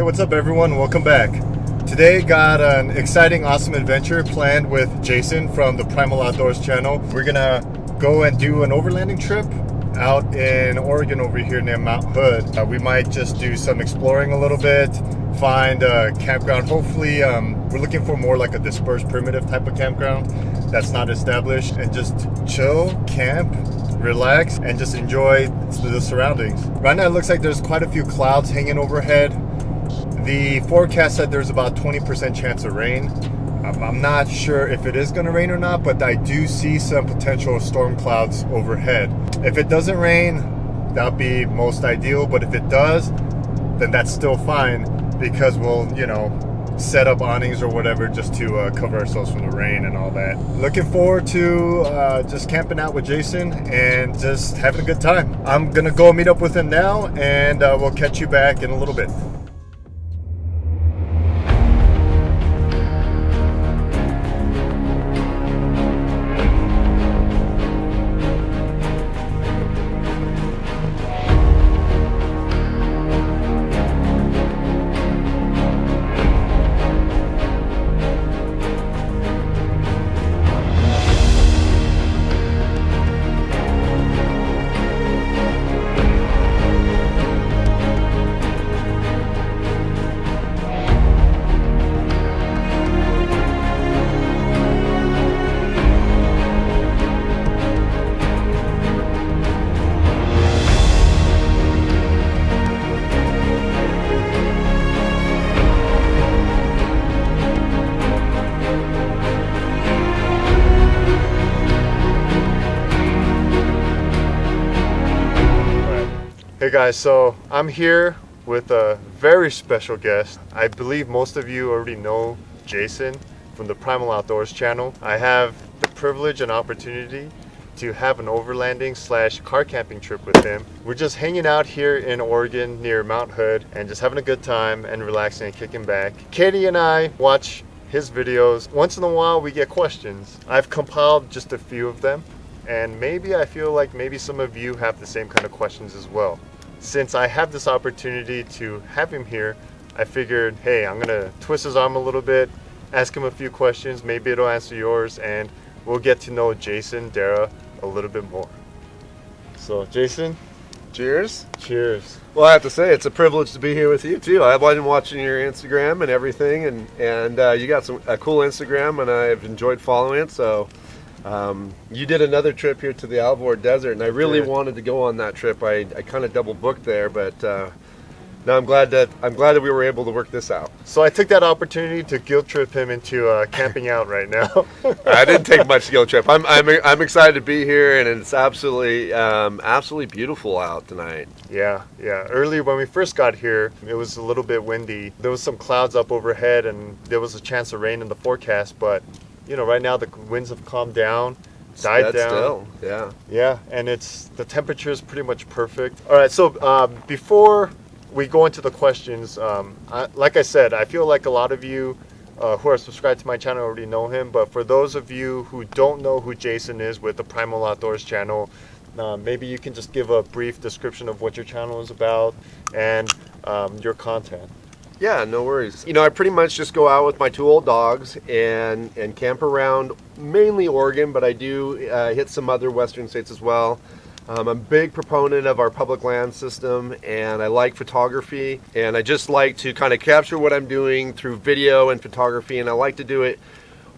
Hey, what's up everyone? Welcome back. Today got an exciting, awesome adventure planned with Jason from the Primal Outdoors channel. We're gonna go and do an overlanding trip out in Oregon over here near Mount Hood. We might just do some exploring a little bit, find a campground. Hopefully, we're looking for more like a dispersed primitive type of campground that's not established, and just chill, camp, relax, and just enjoy the surroundings. Right now it looks like there's quite a few clouds hanging overhead. The forecast said there's about 20% chance of rain. I'm not sure if it is going to rain or not, but I do see some potential storm clouds overhead. If it doesn't rain, that would be most ideal, but if it does, then that's still fine, because we'll, set up awnings or whatever just to cover ourselves from the rain and all that. Looking forward to just camping out with Jason and just having a good time. I'm gonna go meet up with him now, and we'll catch you back in a little bit. Hey guys, so I'm here with a very special guest. I believe most of you already know Jason from the Primal Outdoors channel. I have the privilege and opportunity to have an overlanding / car camping trip with him. We're just hanging out here in Oregon near Mount Hood and just having a good time and relaxing and kicking back. Katie and I watch his videos. Once in a while we get questions. I've compiled just a few of them, and maybe I feel like maybe some of you have the same kind of questions as well. Since I have this opportunity to have him here, I figured, hey, I'm gonna twist his arm a little bit, ask him a few questions, maybe it'll answer yours, and we'll get to know Jason Darrah a little bit more. So, Jason? Cheers. Cheers. Well, I have to say, it's a privilege to be here with you, too. I've been watching your Instagram and everything, and you got a cool Instagram, and I've enjoyed following it, so... you did another trip here to the Alvord Desert, and I really wanted to go on that trip. I kind of double booked there, but now I'm glad that we were able to work this out. So I took that opportunity to guilt trip him into camping out right now. I didn't take much guilt trip. I'm excited to be here, and it's absolutely beautiful out tonight. Yeah. Earlier when we first got here, it was a little bit windy. There was some clouds up overhead, and there was a chance of rain in the forecast, but right now the winds have calmed down, died down. Still, yeah, and the temperature is pretty much perfect. All right, so before we go into the questions, like I said, I feel like a lot of you who are subscribed to my channel already know him, but for those of you who don't know who Jason is with the Primal Outdoors channel, maybe you can just give a brief description of what your channel is about and your content. Yeah, no worries. I pretty much just go out with my 2 old dogs and camp around mainly Oregon, but I do hit some other western states as well. I'm a big proponent of our public land system, and I like photography, and I just like to kind of capture what I'm doing through video and photography, and I like to do it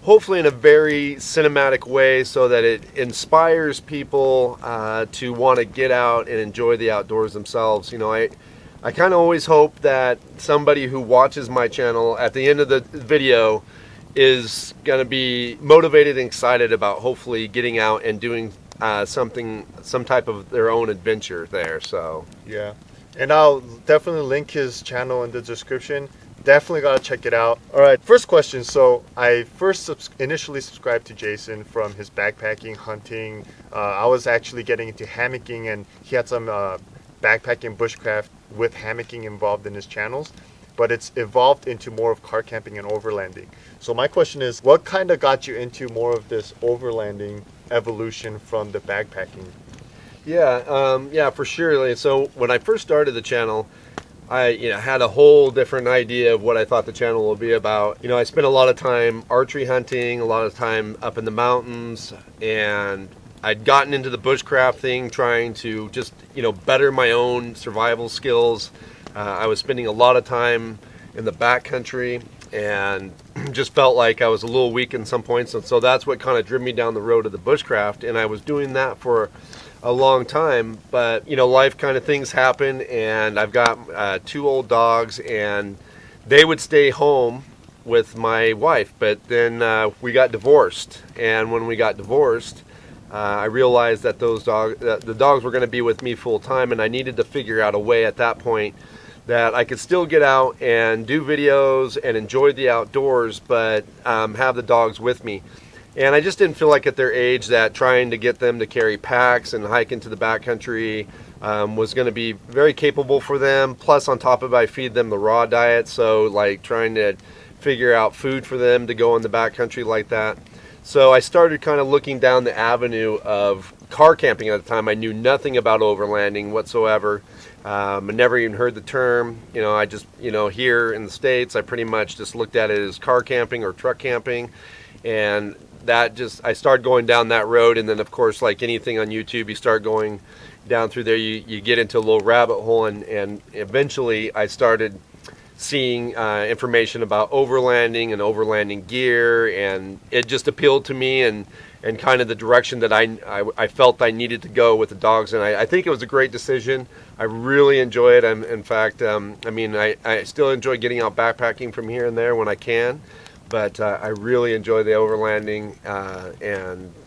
hopefully in a very cinematic way so that it inspires people to want to get out and enjoy the outdoors themselves. I kind of always hope that somebody who watches my channel at the end of the video is going to be motivated and excited about hopefully getting out and doing some type of their own adventure there. So yeah, and I'll definitely link his channel in the description. Definitely gotta check it out. All right, first question. So I first initially subscribed to Jason from his backpacking, hunting. I was actually getting into hammocking, and he had some backpacking bushcraft with hammocking involved in his channels, but it's evolved into more of car camping and overlanding. So my question is, what kind of got you into more of this overlanding evolution from the backpacking? Yeah, for sure. So when I first started the channel, I had a whole different idea of what I thought the channel would be about. I spent a lot of time archery hunting, a lot of time up in the mountains, and I'd gotten into the bushcraft thing, trying to just better my own survival skills. I was spending a lot of time in the backcountry and just felt like I was a little weak in some points, and so that's what kind of drew me down the road of the bushcraft. And I was doing that for a long time, but life kind of things happen, and I've got 2 old dogs, and they would stay home with my wife, but then we got divorced. And when we got divorced, I realized that the dogs were going to be with me full time, and I needed to figure out a way at that point that I could still get out and do videos and enjoy the outdoors, but have the dogs with me. And I just didn't feel like at their age that trying to get them to carry packs and hike into the backcountry was going to be very capable for them. Plus, on top of it, I feed them the raw diet, so like trying to figure out food for them to go in the backcountry like that. So I started kind of looking down the avenue of car camping at the time. I knew nothing about overlanding whatsoever. I never even heard the term. I just, here in the States, I pretty much just looked at it as car camping or truck camping. And I started going down that road. And then, of course, like anything on YouTube, you start going down through there, you get into a little rabbit hole. And eventually I started seeing information about overlanding and overlanding gear, and it just appealed to me and kind of the direction that I felt I needed to go with the dogs. And I think it was a great decision. I really enjoy it. In fact, I still enjoy getting out backpacking from here and there when I can, but I really enjoy the overlanding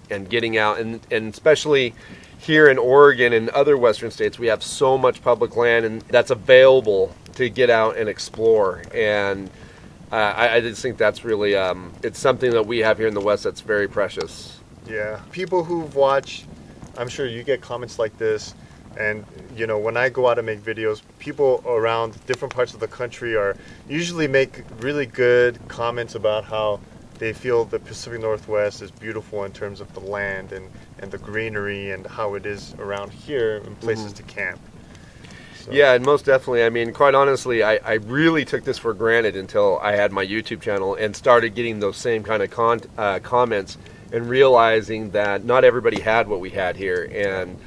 and getting out, and especially here in Oregon and other western states, we have so much public land and that's available to get out and explore. And I just think that's really it's something that we have here in the West that's very precious. Yeah, people who've watched, I'm sure you get comments like this, and when I go out and make videos, people around different parts of the country usually make really good comments about how they feel the Pacific Northwest is beautiful in terms of the land and the greenery and how it is around here in places to camp. So. Yeah, and most definitely. Quite honestly, I really took this for granted until I had my YouTube channel and started getting those same kind of comments and realizing that not everybody had what we had here. And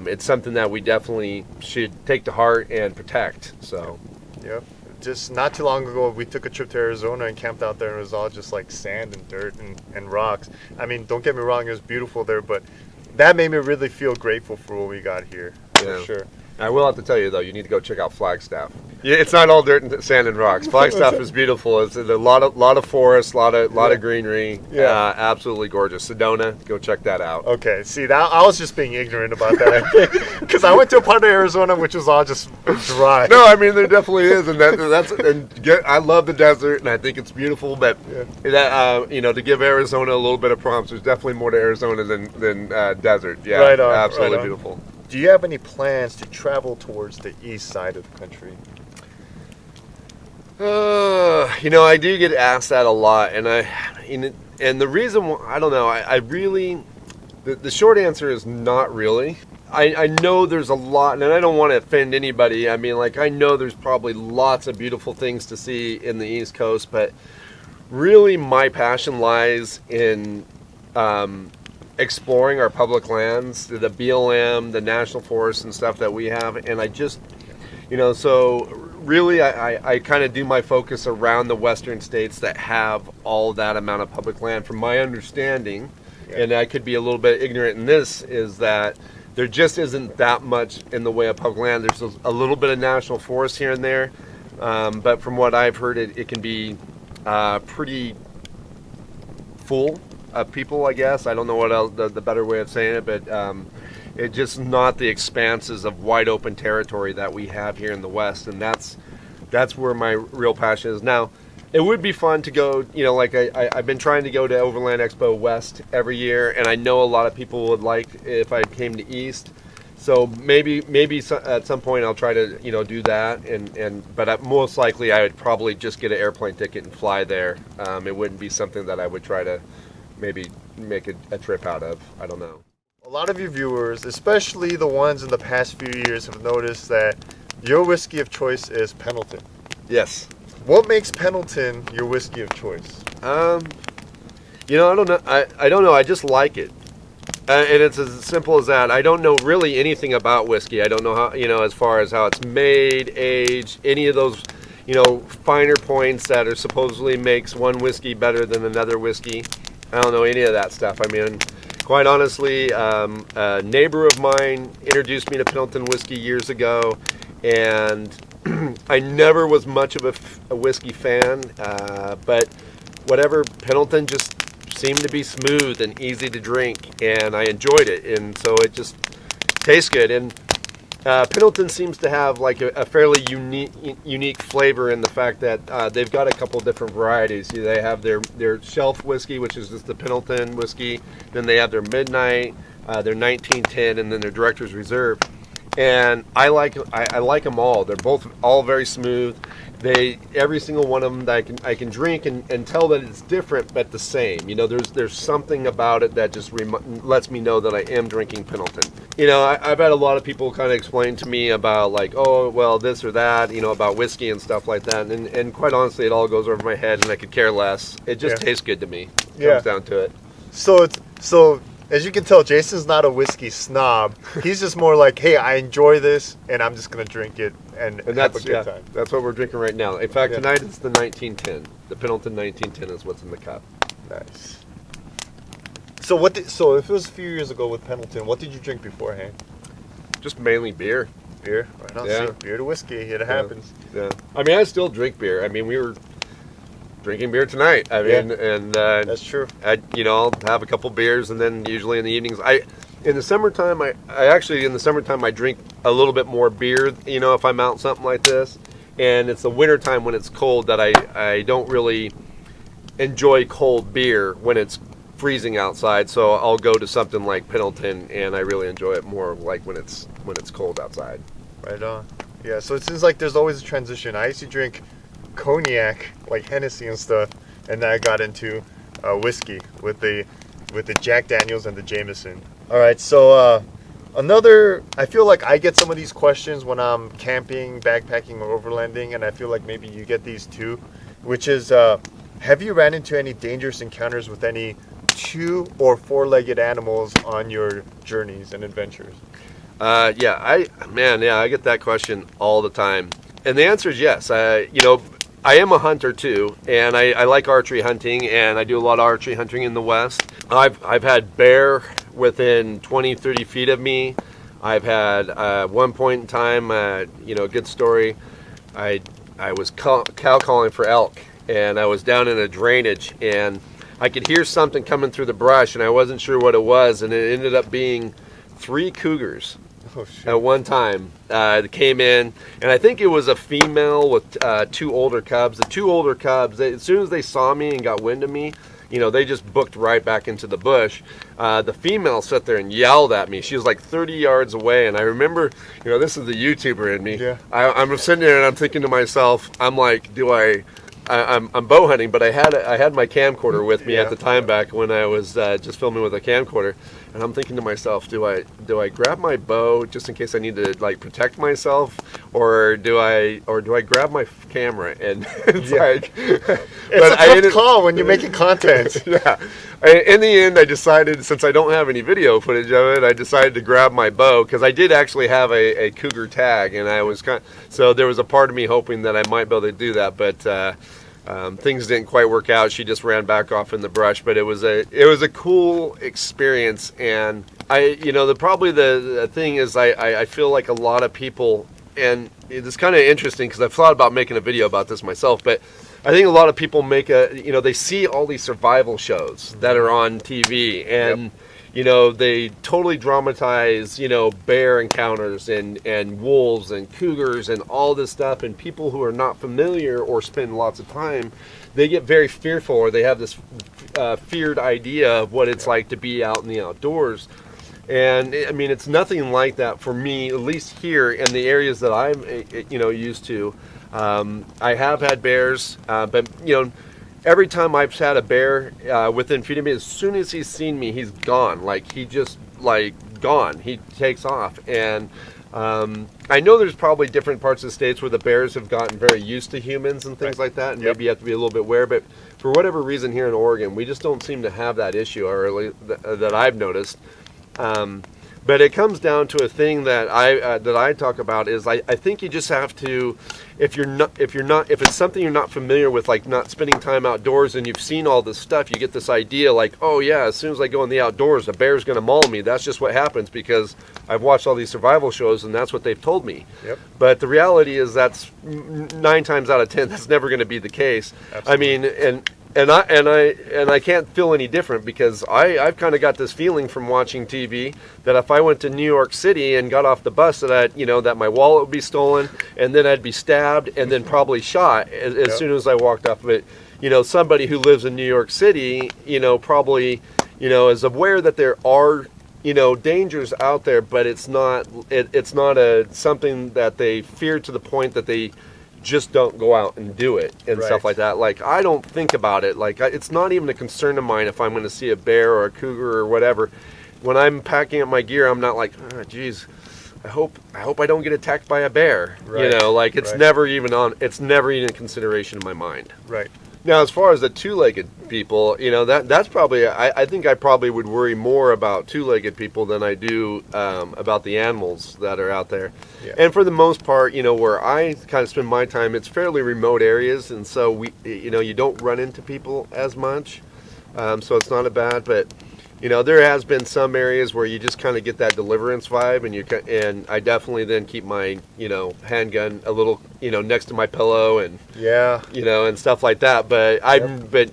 it's something that we definitely should take to heart and protect. So. Yep. Just not too long ago, we took a trip to Arizona and camped out there, and it was all just like sand and dirt and rocks. Don't get me wrong, it was beautiful there, but that made me really feel grateful for what we got here, for sure. I will have to tell you, though, you need to go check out Flagstaff. Yeah, it's not all dirt and sand and rocks. Flagstaff is beautiful. It's a lot of forest, lot of greenery. Yeah, absolutely gorgeous. Sedona, go check that out. Okay, see, I was just being ignorant about that, I think, because I went to a part of Arizona which was all just dry. No, there definitely is, and I love the desert, and I think it's beautiful. But to give Arizona a little bit of prompts, there's definitely more to Arizona than desert. Yeah, right on, absolutely right on. Beautiful. Do you have any plans to travel towards the east side of the country? I do get asked that a lot, and the reason I don't know. I really, the short answer is not really. I know there's a lot, and I don't want to offend anybody. I know there's probably lots of beautiful things to see in the East Coast, but really my passion lies in exploring our public lands, the BLM, the national forests and stuff that we have. And I just, so really I kind of do my focus around the western states that have all that amount of public land. From my understanding, and I could be a little bit ignorant in this, is that there just isn't that much in the way of public land. There's a little bit of national forest here and there, but from what I've heard, it can be pretty full of people, I guess. I don't know what else, the better way of saying it, but it's just not the expanses of wide open territory that we have here in the West, and that's where my real passion is. Now, it would be fun to go, I've been trying to go to Overland Expo West every year, and I know a lot of people would like if I came to East. So maybe at some point I'll try to do that, but most likely I would probably just get an airplane ticket and fly there. It wouldn't be something that I would try to maybe make a trip out of. I don't know. A lot of your viewers, especially the ones in the past few years, have noticed that your whiskey of choice is Pendleton. Yes. What makes Pendleton your whiskey of choice? You know, I don't know. I don't know. I just like it. And it's as simple as that. I don't know really anything about whiskey. I don't know how, you know, as far as how it's made, aged, any of those, you know, finer points that are supposedly makes one whiskey better than another whiskey. I don't know any of that stuff. I mean, quite honestly, a neighbor of mine introduced me to Pendleton whiskey years ago, and I never was much of a whiskey fan, but whatever, Pendleton just seemed to be smooth and easy to drink, and I enjoyed it, and so it just tastes good. And Pendleton seems to have like a fairly unique flavor in the fact that they've got a couple different varieties. They have their shelf whiskey, which is just the Pendleton whiskey. Then they have their Midnight, their 1910, and then their Director's Reserve. And I like them all. They're both all very smooth. Every single one of them that I can drink and tell that it's different but the same. You know, there's something about it that just lets me know that I am drinking Pendleton. You know, I've had a lot of people kind of explain to me about like, oh, well, this or that, you know, about whiskey and stuff like that. And quite honestly, it all goes over my head and I could care less. It just tastes good to me. It comes down to it. So as you can tell, Jason's not a whiskey snob. He's just more like, hey, I enjoy this, and I'm just going to drink it and have a good time. That's what we're drinking right now. In fact, tonight it's the 1910. The Pendleton 1910 is what's in the cup. Nice. So so if it was a few years ago with Pendleton, what did you drink beforehand? Just mainly beer. Beer? Right on. Yeah. See, beer to whiskey. It happens. Yeah. I mean, I still drink beer. I mean, we were drinking beer tonight. I mean, and that's true. I'll have a couple beers, and then usually in the evenings, in the summertime, I drink a little bit more beer. You know, if I'm out something like this, and it's the wintertime when it's cold that I don't really enjoy cold beer when it's freezing outside. So I'll go to something like Pendleton, and I really enjoy it more like when it's cold outside. Right on. Yeah. So it seems like there's always a transition. I used to drink cognac, like Hennessy and stuff, and then I got into whiskey with the Jack Daniels and the Jameson. All right, so I feel like I get some of these questions when I'm camping, backpacking, or overlanding, and I feel like maybe you get these too, which is, have you ran into any dangerous encounters with any 2- or 4-legged animals on your journeys and adventures? I get that question all the time, and the answer is yes. I am a hunter too, and I like archery hunting, and I do a lot of archery hunting in the West. I've had bear within 20, 30 feet of me. I've had one point in time, good story. I was cow calling for elk, and I was down in a drainage, and I could hear something coming through the brush, and I wasn't sure what it was, and it ended up being 3 cougars. Oh, shit. At one time, that came in, and I think it was a female with 2 older cubs. The 2 older cubs, as soon as they saw me and got wind of me, they just booked right back into the bush. The female sat there and yelled at me. She was like 30 yards away, and I remember, this is the YouTuber in me. Yeah. I'm sitting there and I'm thinking to myself, I'm like, I'm bow hunting, but I had my camcorder with me at the time back when I was just filming with a camcorder, and I'm thinking to myself, do I grab my bow just in case I need to like protect myself, or do I grab my camera? And it's like it's a tough call when you're making content. Yeah. In the end, I decided, since I don't have any video footage of it, I decided to grab my bow, because I did actually have a cougar tag, and I was so there was a part of me hoping that I might be able to do that, but things didn't quite work out. She just ran back off in the brush, but it was a cool experience. And the thing is, I feel like a lot of people, and it's kind of interesting because I've thought about making a video about this myself, but I think a lot of people they see all these survival shows that are on TV, and they totally dramatize, bear encounters and wolves and cougars and all this stuff. And people who are not familiar or spend lots of time, they get very fearful, or they have this feared idea of what it's like to be out in the outdoors. And I mean, it's nothing like that for me, at least here in the areas that I'm, used to. I have had bears, but every time I've had a bear within feet of me, as soon as he's seen me, he's gone. Like, he just, gone. He takes off. And I know there's probably different parts of the states where the bears have gotten very used to humans and things like that, and maybe you have to be a little bit aware. But for whatever reason here in Oregon, we just don't seem to have that issue, or at least that I've noticed. But it comes down to a thing that I talk about is I think you just have to, if it's something you're not familiar with, like not spending time outdoors, and you've seen all this stuff, you get this idea like, oh yeah, as soon as I go in the outdoors, a bear's going to maul me. That's just what happens because I've watched all these survival shows and that's what they've told me. Yep. But the reality is that's 9 times out of 10 that's never going to be the case. Absolutely. I mean, and I can't feel any different because I've kind of got this feeling from watching TV that if I went to New York City and got off the bus that my wallet would be stolen and then I'd be stabbed and then probably shot as soon as I walked off of it. Somebody who lives in New York City, probably, is aware that there are, dangers out there, but it's not something that they fear to the point that they just don't go out and do it and stuff like that. Like, I don't think about it. Like, it's not even a concern of mine if I'm going to see a bear or a cougar or whatever. When I'm packing up my gear, I'm not like, oh, geez, I hope I don't get attacked by a bear. Right. It's never even a consideration in my mind. Right. Now, as far as the two-legged people, that's probably, I think I probably would worry more about two-legged people than I do about the animals that are out there. Yeah. And for the most part, where I kind of spend my time, it's fairly remote areas, and so you don't run into people as much, so it's not a bad, but there has been some areas where you just kind of get that deliverance vibe, and I definitely then keep my handgun a little next to my pillow and and stuff like that. But but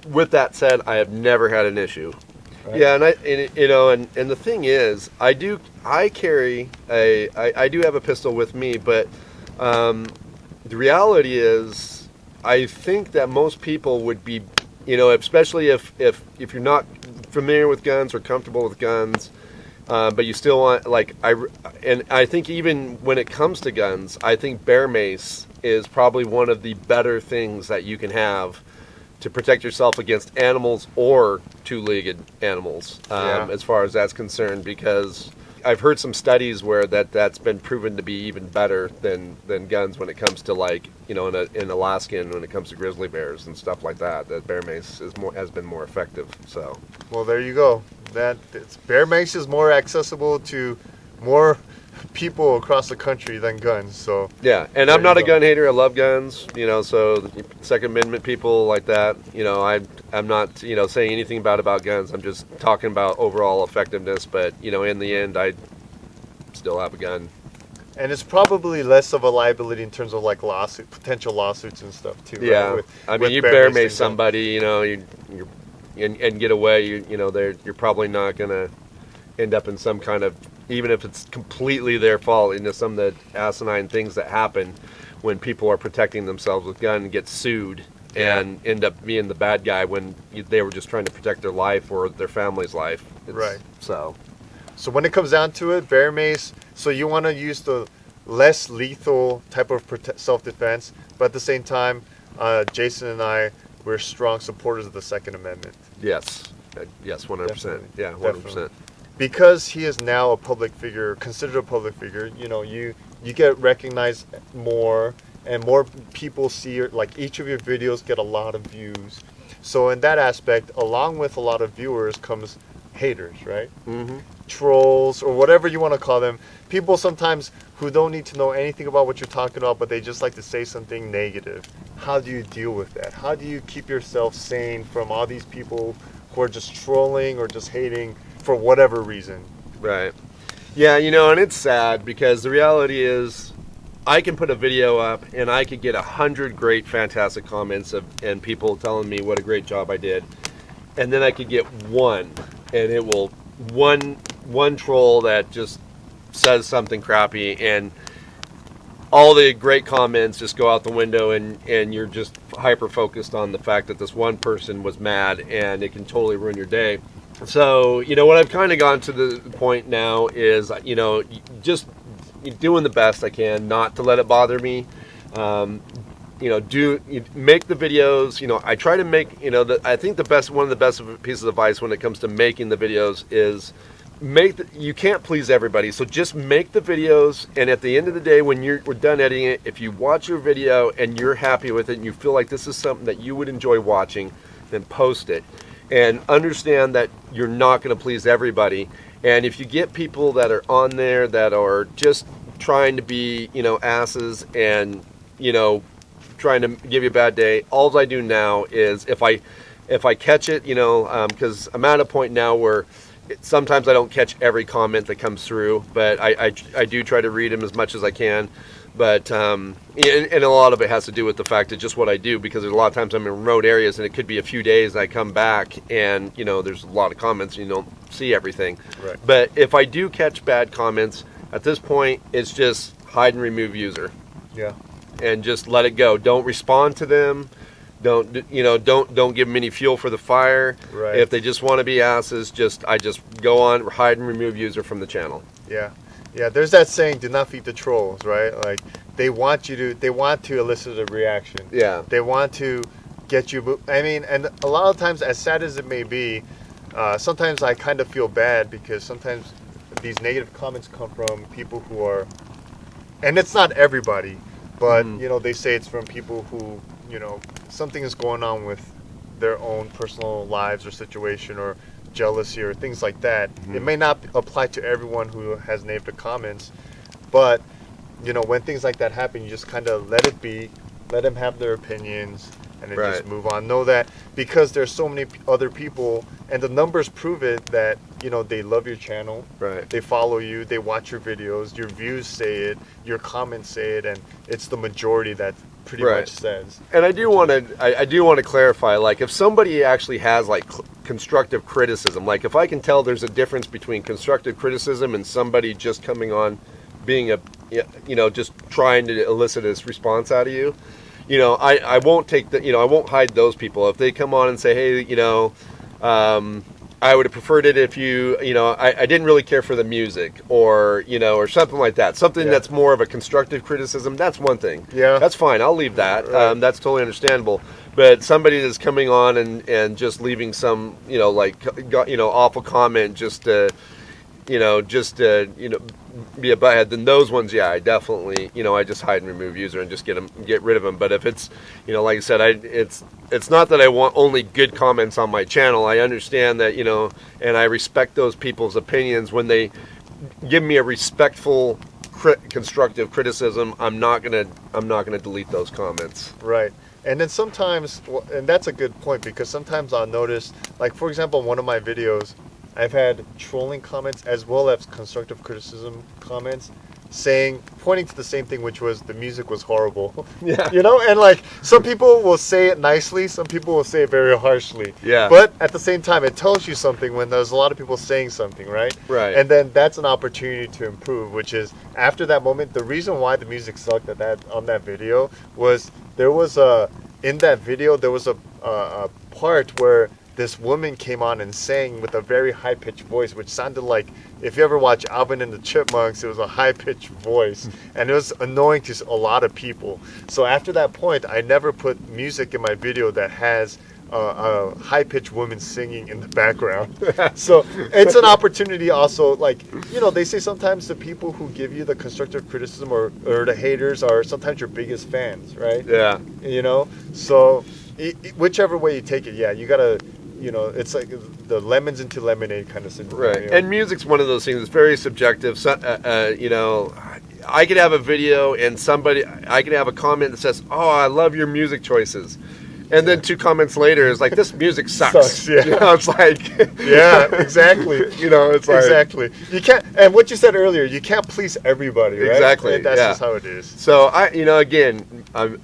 with that said, I have never had an issue. Right. Yeah, and the thing is, I do have a pistol with me, but the reality is, I think that most people would be, especially if you're not familiar with guns or comfortable with guns, but you still want, I think even when it comes to guns, I think bear mace is probably one of the better things that you can have to protect yourself against animals or two-legged animals, as far as that's concerned, because I've heard some studies where that's been proven to be even better than guns when it comes to in Alaskan when it comes to grizzly bears and stuff like that. That bear mace has been more effective. So, well, there you go. Bear mace is more accessible to more people across the country than guns. So yeah, and I'm not a gun hater. I love guns. So the Second Amendment people like that. I'm not saying anything about guns. I'm just talking about overall effectiveness. But in the end, I still have a gun. And it's probably less of a liability in terms of potential lawsuits and stuff too. Yeah, right? You bear mace somebody, and get away. You're probably not gonna end up in some kind of, even if it's completely their fault, some of the asinine things that happen when people are protecting themselves with gun and get sued and end up being the bad guy when they were just trying to protect their life or their family's life. Right. So when it comes down to it, bear mace, so you want to use the less lethal type of self-defense, but at the same time, Jason and I, we're strong supporters of the Second Amendment. Yes. Yes, 100%. Definitely. Yeah, 100%. Definitely. Because he is now a public figure, considered a public figure, you get recognized more, and more people see each of your videos get a lot of views. So in that aspect, along with a lot of viewers comes haters, right? Mm-hmm. Trolls, or whatever you want to call them. People sometimes who don't need to know anything about what you're talking about, but they just like to say something negative. How do you deal with that? How do you keep yourself sane from all these people who are just trolling or just hating for whatever reason? Right. Yeah, and it's sad because the reality is I can put a video up and I could get 100 great, fantastic comments and people telling me what a great job I did. And then I could get one, and it will, one troll that just says something crappy, and all the great comments just go out the window, and you're just hyper-focused on the fact that this one person was mad, and it can totally ruin your day. So, what I've kind of gotten to the point now is, just doing the best I can not to let it bother me. Make the videos. I try to make, I think one of the best pieces of advice when it comes to making the videos is you can't please everybody, so just make the videos, and at the end of the day, when we're done editing it, if you watch your video and you're happy with it and you feel like this is something that you would enjoy watching, then post it. And understand that you're not going to please everybody. And if you get people that are on there that are just trying to be, asses and, trying to give you a bad day, all I do now is if I catch it, because I'm at a point now where sometimes I don't catch every comment that comes through, but I do try to read them as much as I can. But and a lot of it has to do with the fact that just what I do, because there's a lot of times I'm in remote areas and it could be a few days and I come back and there's a lot of comments and you don't see everything. Right. But if I do catch bad comments, at this point it's just hide and remove user. Yeah. And just let it go. Don't respond to them. Don't give them any fuel for the fire. Right. If they just want to be asses, I just go on, hide and remove user from the channel. Yeah. Yeah, there's that saying, do not feed the trolls, right? Like, they want to elicit a reaction. Yeah. They want to get you, and a lot of times, as sad as it may be, sometimes I kind of feel bad because sometimes these negative comments come from people who are, and it's not everybody, but, they say it's from people who, something is going on with their own personal lives or situation or jealousy or things like that. It may not apply to everyone who has negative comments, but when things like that happen, you just kind of let it be, let them have their opinions, and then just move on. Know that because there's so many other people, and the numbers prove it, that they love your channel, they follow you, they watch your videos, your views say it, your comments say it, and it's the majority that pretty much says. And I do want to clarify, like, if somebody actually has like constructive criticism, like if I can tell there's a difference between constructive criticism and somebody just coming on being just trying to elicit this response out of you, I won't take I won't hide those people. If they come on and say, hey, I would have preferred it if I didn't really care for the music, or or something like that. Something that's more of a constructive criticism. That's one thing. Yeah, that's fine. I'll leave that. Right. That's totally understandable. But somebody that's coming on and just leaving some awful comment just to be a butthead, then those ones, I definitely, I just hide and remove user and just get rid of them. But if it's, like I said, it's not that I want only good comments on my channel. I understand that, and I respect those people's opinions when they give me a respectful, constructive criticism. I'm not gonna delete those comments. Right. And then sometimes, and that's a good point, because sometimes I'll notice, like, for example, in one of my videos, I've had trolling comments as well as constructive criticism comments pointing to the same thing, which was the music was horrible. Yeah. And like, some people will say it nicely, some people will say it very harshly. Yeah. But at the same time, it tells you something when there's a lot of people saying something, right? Right. And then that's an opportunity to improve, which is, after that moment, the reason why the music sucked on that video was in that video there was a part where this woman came on and sang with a very high-pitched voice, which sounded like, if you ever watch Alvin and the Chipmunks, it was a high-pitched voice, and it was annoying to a lot of people. So after that point, I never put music in my video that has a high-pitched woman singing in the background. So it's an opportunity also, like, they say sometimes the people who give you the constructive criticism or the haters are sometimes your biggest fans, right? Yeah. So whichever way you take it, you gotta, it's like the lemons into lemonade kind of scenario. Right. And music's one of those things that's very subjective. So, I could have a video and I could have a comment that says, "Oh, I love your music choices." And then 2 comments later is like, this music sucks. Yeah. It's like, yeah, exactly. It's like, exactly. You can't, and what you said earlier, you can't please everybody, right? Exactly. And that's just how it is. So I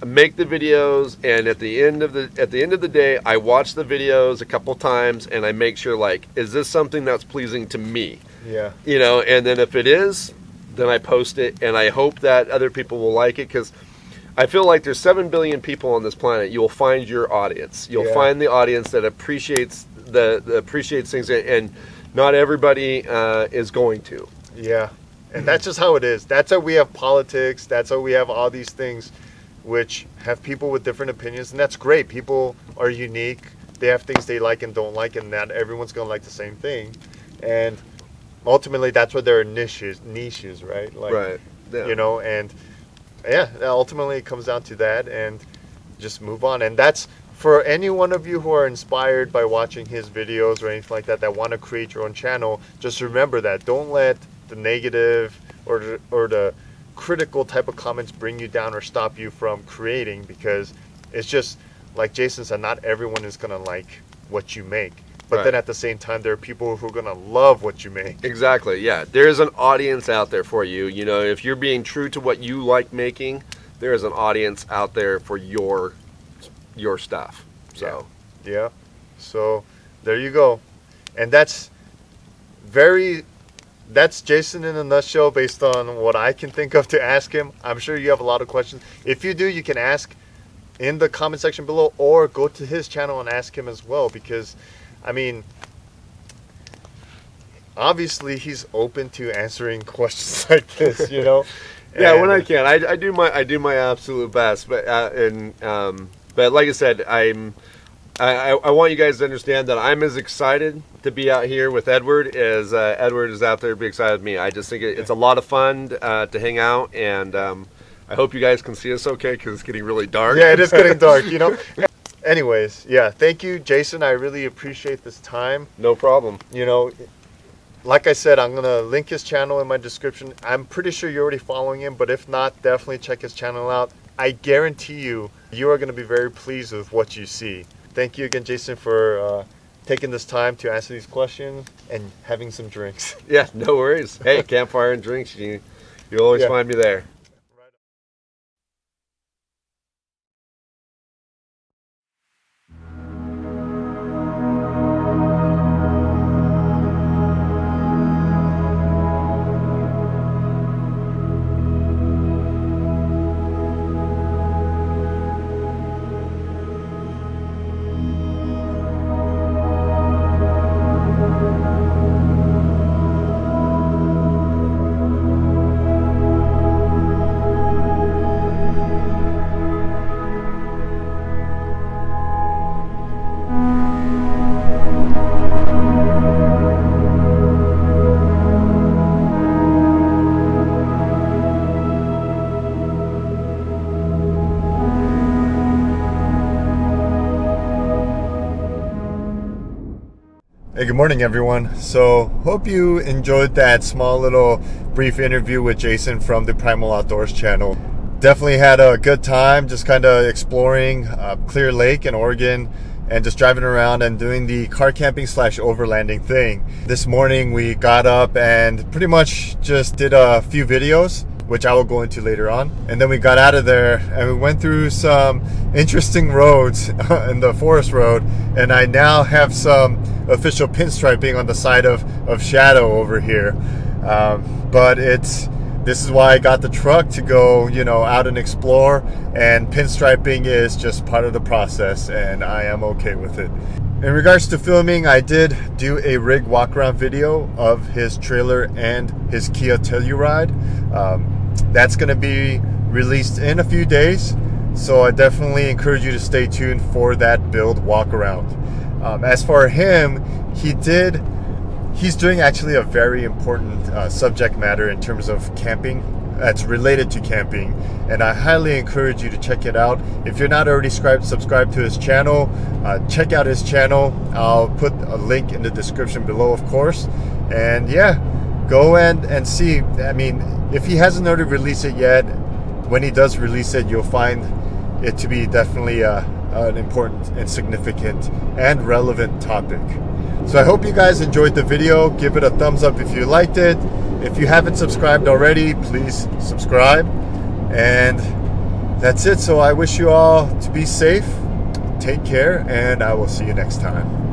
make the videos, and at the end of the day, I watch the videos a couple times, and I make sure, like, is this something that's pleasing to me? Yeah. And then if it is, then I post it, and I hope that other people will like it, because I feel like there's 7 billion people on this planet. You'll find your audience. You'll find the audience that appreciates appreciates things, and not everybody is going to. Yeah, and that's just how it is. That's how we have politics. That's how we have all these things, which have people with different opinions, and that's great. People are unique. They have things they like and don't like, and not everyone's gonna like the same thing. And ultimately that's what their niches, right? Like, Right. Yeah. you know, and yeah, ultimately it comes down to that, and just move on. And that's for any one of you who are inspired by watching his videos or anything like that, that want to create your own channel. Just remember that. Don't let the negative or the critical type of comments bring you down or stop you from creating, because it's just like Jason said, not everyone is gonna like what you make, but then at the same time there are people who are gonna love what you make. Exactly. Yeah, there's an audience out there for you. You know, if you're being true to what you like making, there is an audience out there for your stuff. So yeah, so there you go. And that's Jason in a nutshell, based on what I can think of to ask him. I'm sure you have a lot of questions. If you do, you can ask in the comment section below, or go to his channel and ask him as well, because I mean, obviously he's open to answering questions like this, you know. yeah, when I can, I do my absolute best, but but like I said, I want you guys to understand that I'm as excited to be out here with Edward as Edward is out there to be excited with me. I just think it's a lot of fun to hang out, and I hope you guys can see us okay, because it's getting really dark. Yeah, it is getting dark, you know. Anyways, yeah, thank you, Jason. I really appreciate this time. No problem. You know, like I said, I'm going to link his channel in my description. I'm pretty sure you're already following him, but if not, definitely check his channel out. I guarantee you are going to be very pleased with what you see. Thank you again, Jason, for taking this time to answer these questions and having some drinks. Yeah, no worries. Hey, campfire and drinks, you'll always find me there. Hey, good morning, everyone. So, hope you enjoyed that small little brief interview with Jason from the Primal Outdoors channel. Definitely had a good time just kind of exploring Clear Lake in Oregon and just driving around and doing the car camping / overlanding thing. This morning we got up and pretty much just did a few videos, which I will go into later on. And then we got out of there and we went through some interesting roads in the forest road. And I now have some official pinstriping on the side of Shadow over here. But this is why I got the truck, to go, you know, out and explore. And pinstriping is just part of the process, and I am okay with it. In regards to filming, I did do a rig walk-around video of his trailer and his Kia Telluride. That's going to be released in a few days, so I definitely encourage you to stay tuned for that build walk-around. As for him, he's doing actually a very important subject matter in terms of camping that's related to camping, and I highly encourage you to check it out. If you're not already subscribed to his channel, check out his channel. I'll put a link in the description below, of course. And yeah, go and see. I mean, if he hasn't already released it yet, when he does release it, you'll find it to be definitely an important and significant and relevant topic. So I hope you guys enjoyed the video. Give it a thumbs up if you liked it. If you haven't subscribed already, please subscribe. And that's it. So I wish you all to be safe, take care, and I will see you next time.